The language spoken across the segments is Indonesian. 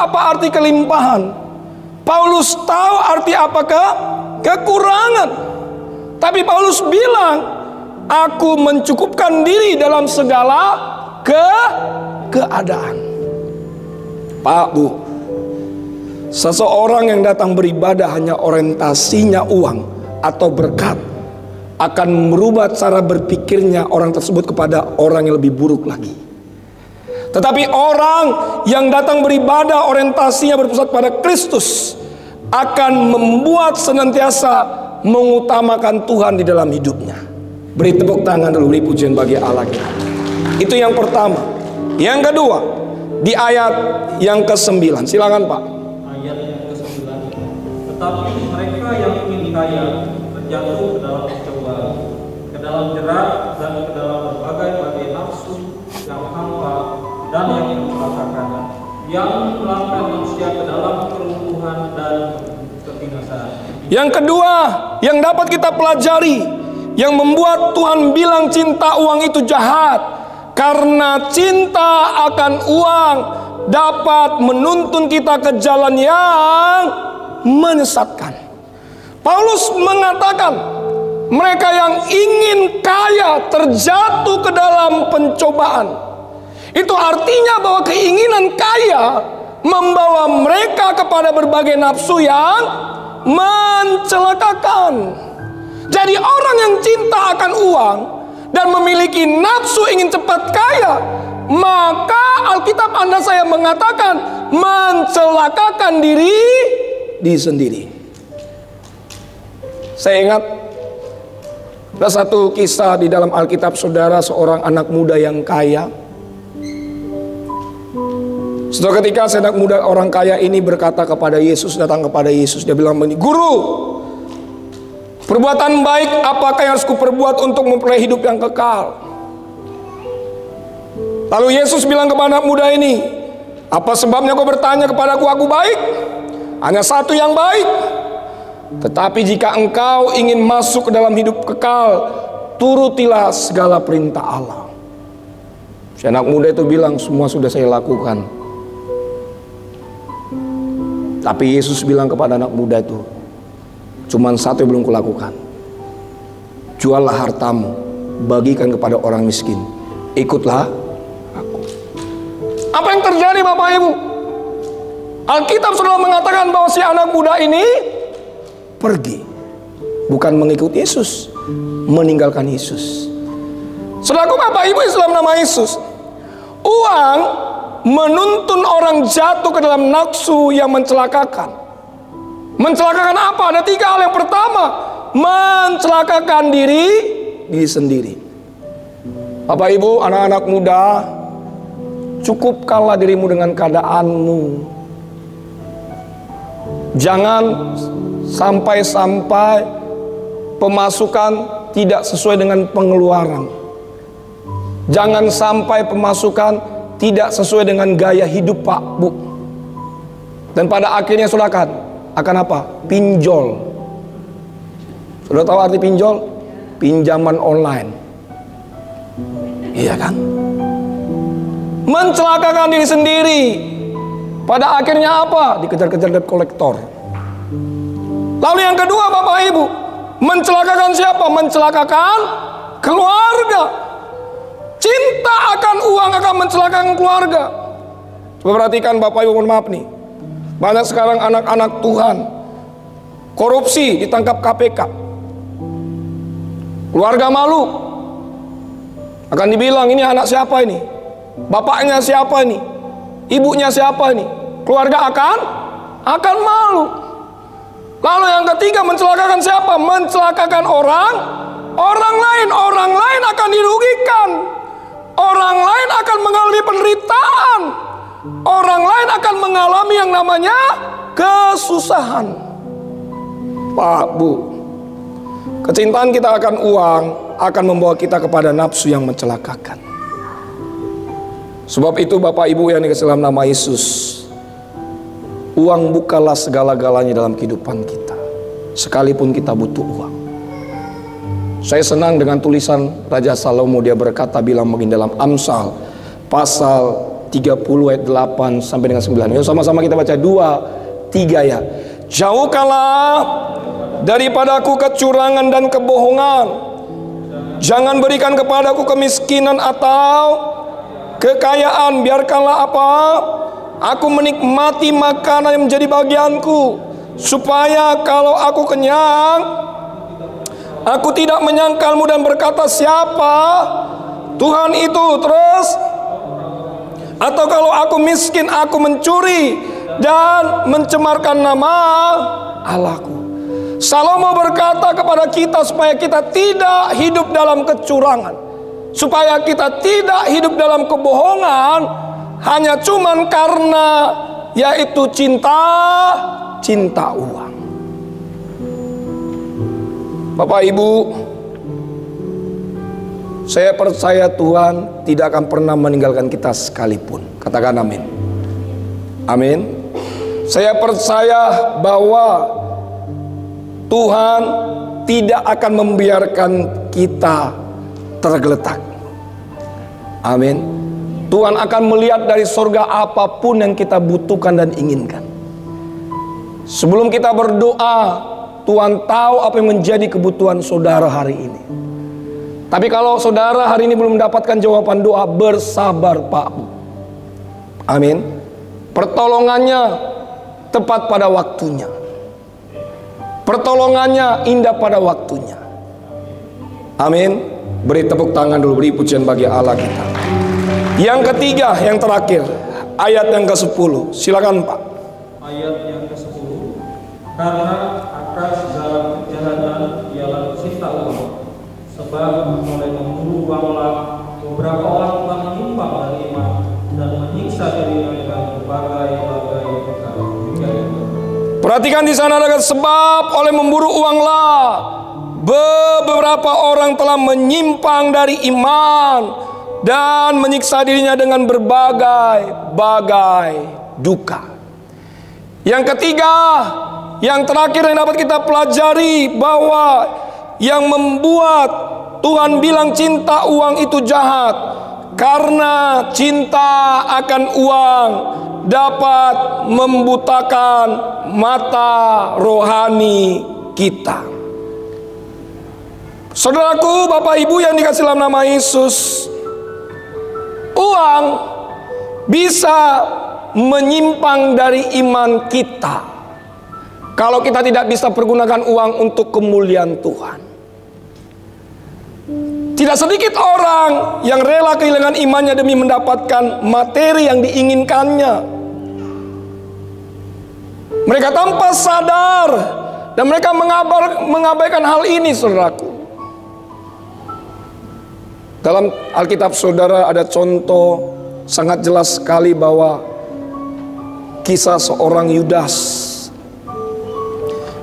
apa arti kelimpahan. Paulus tahu arti apa kekurangan. Tapi Paulus bilang, aku mencukupkan diri dalam segala keadaan. Pak, Bu, seseorang yang datang beribadah hanya orientasinya uang atau berkat akan merubah cara berpikirnya orang tersebut kepada orang yang lebih buruk lagi. Tetapi orang yang datang beribadah orientasinya berpusat pada Kristus akan membuat senantiasa mengutamakan Tuhan di dalam hidupnya. Beri tepuk tangan dulu, beri pujian bagi Allah kita. Itu yang pertama. Yang kedua, di ayat yang ke-9. Silakan Pak. Ayat yang ke-9. Tetapi mereka yang ingin kaya terjatuh ke dalam pencobaan, ke dalam jerat dan ke dalam berbagai nafsu yang hampa dan yang mencelakakan, yang melangkah manusia ke dalam keruntuhan dan kebinasaan. Yang kedua yang dapat kita pelajari, yang membuat Tuhan bilang cinta uang itu jahat, karena cinta akan uang dapat menuntun kita ke jalan yang menyesatkan. Paulus mengatakan mereka yang ingin kaya terjatuh ke dalam pencobaan. Itu artinya bahwa keinginan kaya membawa mereka kepada berbagai nafsu yang mencelakakan. Jadi orang yang cinta akan uang dan memiliki nafsu ingin cepat kaya, maka Alkitab Anda saya mengatakan mencelakakan diri sendiri. Saya ingat ada satu kisah di dalam Alkitab, saudara, seorang anak muda yang kaya. Suatu ketika anak muda orang kaya ini berkata kepada Yesus, datang kepada Yesus, dia bilang begini, "Guru, perbuatan baik apakah yang harus kuperbuat untuk memperoleh hidup yang kekal?" Lalu Yesus bilang kepada anak muda ini, "Apa sebabnya kau bertanya kepadaku, aku baik? Hanya satu yang baik. Tetapi jika engkau ingin masuk ke dalam hidup kekal, turutilah segala perintah Allah." Si anak muda itu bilang, "Semua sudah saya lakukan." Tapi Yesus bilang kepada anak muda itu, "Cuman satu yang belum kulakukan. Juallah hartamu, bagikan kepada orang miskin, ikutlah aku." Apa yang terjadi Bapak Ibu? Alkitab sudah mengatakan bahwa si anak muda ini pergi, bukan mengikuti Yesus, meninggalkan Yesus. Saudaraku Bapak Ibu Islam nama Yesus, uang menuntun orang jatuh ke dalam nafsu yang mencelakakan. Mencelakakan apa? Ada tiga hal. Yang pertama, mencelakakan diri sendiri. Bapak Ibu, anak-anak muda, cukupkanlah dirimu dengan keadaanmu. Jangan sampai pemasukan tidak sesuai dengan pengeluaran. Jangan sampai pemasukan tidak sesuai dengan gaya hidup Pak, Bu. Dan pada akhirnya saudara akan apa? Pinjol. Sudah tahu arti pinjol? Pinjaman online. Iya kan? Mencelakakan diri sendiri. Pada akhirnya apa? Dikejar-kejar debt collector. Lalu yang kedua Bapak Ibu, mencelakakan siapa? Mencelakakan keluarga. Cinta akan uang akan mencelakakan keluarga. Coba perhatikan Bapak Ibu, mohon maaf nih. Banyak sekarang anak-anak Tuhan korupsi, ditangkap KPK. Keluarga malu. Akan dibilang, ini anak siapa ini? Bapaknya siapa ini? Ibunya siapa ini? Keluarga akan malu. Lalu yang ketiga, mencelakakan siapa? Mencelakakan orang lain. Orang lain akan dirugikan. Orang lain akan mengalami penderitaan. Orang lain akan mengalami yang namanya kesusahan. Pak, Bu, kecintaan kita akan uang akan membawa kita kepada nafsu yang mencelakakan. Sebab itu Bapak Ibu yang dikasihi dalam nama Yesus, uang bukanlah segala-galanya dalam kehidupan kita, sekalipun kita butuh uang. Saya senang dengan tulisan Raja Salomo, dia berkata, bilang begini dalam Amsal pasal 30 ayat 8 sampai dengan 9. Yuk sama-sama kita baca 2, 3 ya. Jauhkanlah daripadaku kecurangan dan kebohongan. Jangan berikan kepadaku kemiskinan atau kekayaan. Biarkanlah apa? Aku menikmati makanan yang menjadi bagianku, supaya kalau aku kenyang, aku tidak menyangkalmu dan berkata, siapa Tuhan itu? Terus, atau kalau aku miskin, aku mencuri dan mencemarkan nama Allahku. Salomo berkata kepada kita supaya kita tidak hidup dalam kecurangan, supaya kita tidak hidup dalam kebohongan, hanya cuman karena yaitu cinta uang. Bapak Ibu, saya percaya Tuhan tidak akan pernah meninggalkan kita sekalipun. Katakan amin. Amin. Saya percaya bahwa Tuhan tidak akan membiarkan kita tergeletak. Amin. Tuhan akan melihat dari surga apapun yang kita butuhkan dan inginkan. Sebelum kita berdoa, Tuhan tahu apa yang menjadi kebutuhan saudara hari ini. Tapi kalau saudara hari ini belum mendapatkan jawaban doa, bersabar Pak. Amin. Pertolongannya tepat pada waktunya. Pertolongannya indah pada waktunya. Amin. Beri tepuk tangan dulu, beri pujian bagi Allah kita. Yang ketiga, yang terakhir, ayat yang ke-10. Silakan Pak. Ayat yang ke-10. Karena akar segala kejahatan ialah cinta uang, sebab oleh memburu uanglah beberapa orang telah menyimpang dari iman dan menyiksa diri mereka berbagai-bagai perkara. Perhatikan di sana ada sebab oleh memburu uanglah beberapa orang telah menyimpang dari iman dan menyiksa dirinya dengan berbagai-bagai duka. Yang ketiga, yang terakhir yang dapat kita pelajari, bahwa yang membuat Tuhan bilang cinta uang itu jahat, karena cinta akan uang dapat membutakan mata rohani kita. Saudaraku, Bapak Ibu yang dikasih dalam nama Yesus, uang bisa menyimpang dari iman kita kalau kita tidak bisa pergunakan uang untuk kemuliaan Tuhan. Tidak sedikit orang yang rela kehilangan imannya demi mendapatkan materi yang diinginkannya. Mereka tanpa sadar dan mereka mengabaikan hal ini, saudaraku. Dalam Alkitab saudara ada contoh sangat jelas sekali bahwa kisah seorang Yudas.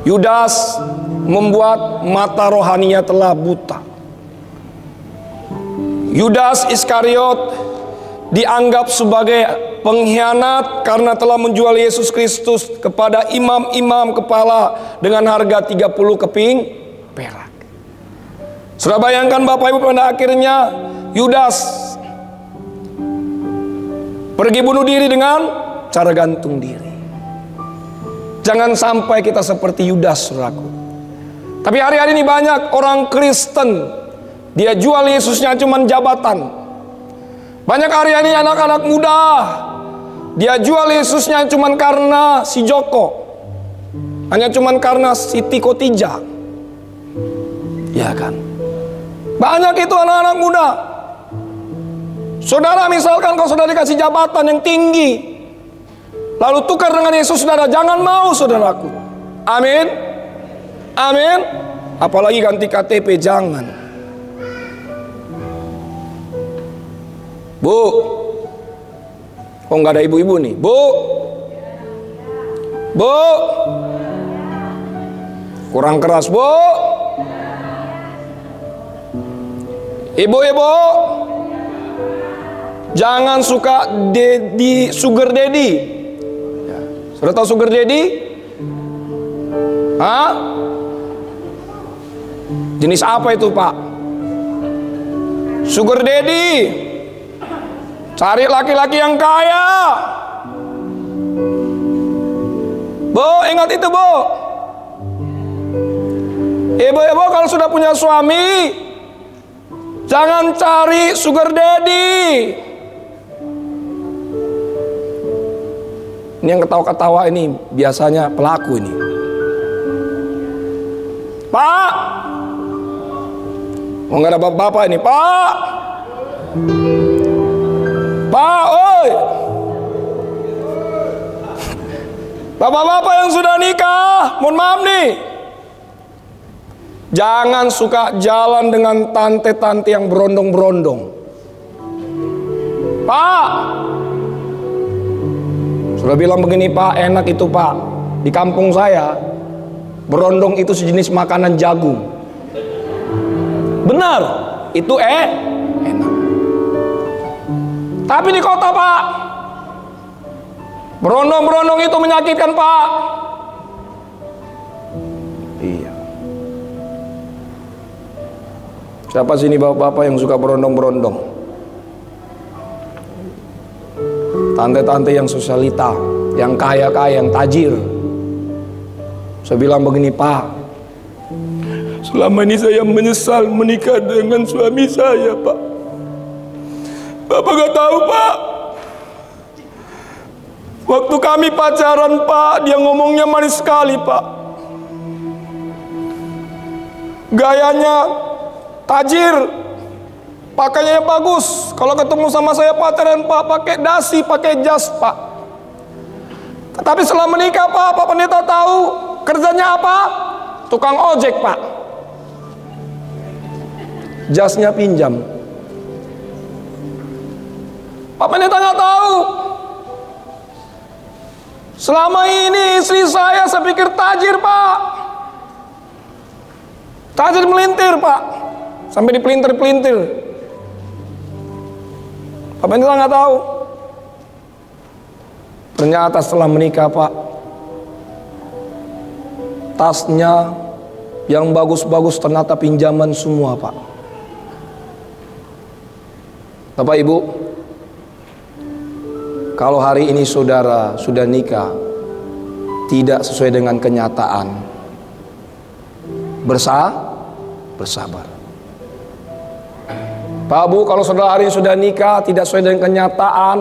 Yudas membuat mata rohaninya telah buta. Yudas Iskariot dianggap sebagai pengkhianat karena telah menjual Yesus Kristus kepada imam-imam kepala dengan harga 30 keping perak. Sudah bayangkan Bapak Ibu, pada akhirnya Yudas pergi bunuh diri dengan cara gantung diri. Jangan sampai kita seperti Yudas, saudaraku. Tapi hari-hari ini banyak orang Kristen, dia jual Yesusnya cuma jabatan. Banyak hari-hari ini anak-anak muda, dia jual Yesusnya cuma karena si Joko, hanya cuma karena si Tiko Tija. Ya kan? Banyak itu anak-anak muda. Saudara, misalkan kalau saudara dikasih jabatan yang tinggi, lalu tukar dengan Yesus, saudara jangan mau, saudaraku. Amin. Amin. Apalagi ganti KTP, jangan. Bu, kok nggak ada ibu-ibu nih? Bu, bu, kurang keras, bu. Ibu-ibu, jangan suka sugar daddy. Ya. Sudah tahu sugar daddy? Hah? Jenis apa itu, Pak? Sugar daddy Cari laki-laki yang kaya. Bu, ingat itu, Bu. Ibu-ibu kalau sudah punya suami, jangan cari sugar daddy. Ini yang ketawa-ketawa ini biasanya pelaku ini. Pak, oh, nggak ada bapak-bapak ini, Pak. Pak, oi. Bapak-bapak yang sudah nikah, mohon maaf nih. Jangan suka jalan dengan tante-tante yang berondong-berondong. Pak, sudah bilang begini, Pak, enak itu, Pak. Di kampung saya, berondong itu sejenis makanan jagung. Benar, itu enak. Tapi di kota, Pak, berondong-berondong itu menyakitkan, Pak. Iya. Siapa sini bapak-bapak yang suka berondong-berondong? Tante-tante yang sosialita, yang kaya-kaya, yang tajir. Saya bilang begini, Pak, selama ini saya menyesal menikah dengan suami saya, Pak. Bapak gak tahu, Pak. Waktu kami pacaran, Pak, dia ngomongnya manis sekali, Pak. Gayanya tajir, pakainya bagus. Kalau ketemu sama saya pacaran, Pak, pakai dasi, pakai jas, Pak. Tapi setelah menikah, Pak Pendeta tahu kerjanya apa? Tukang ojek, Pak. Jasnya pinjam. Pak Pendeta nggak tahu. Selama ini istri saya pikir tajir, Pak. Tajir melintir, Pak. Sampai dipelintir-pelintir. Pak Pendeta nggak tahu. Ternyata setelah menikah, Pak, tasnya yang bagus-bagus ternyata pinjaman semua, Pak. Bapak Ibu, kalau hari ini saudara sudah nikah tidak sesuai dengan kenyataan, bersabar. Pak Bu, kalau saudara hari ini sudah nikah tidak sesuai dengan kenyataan,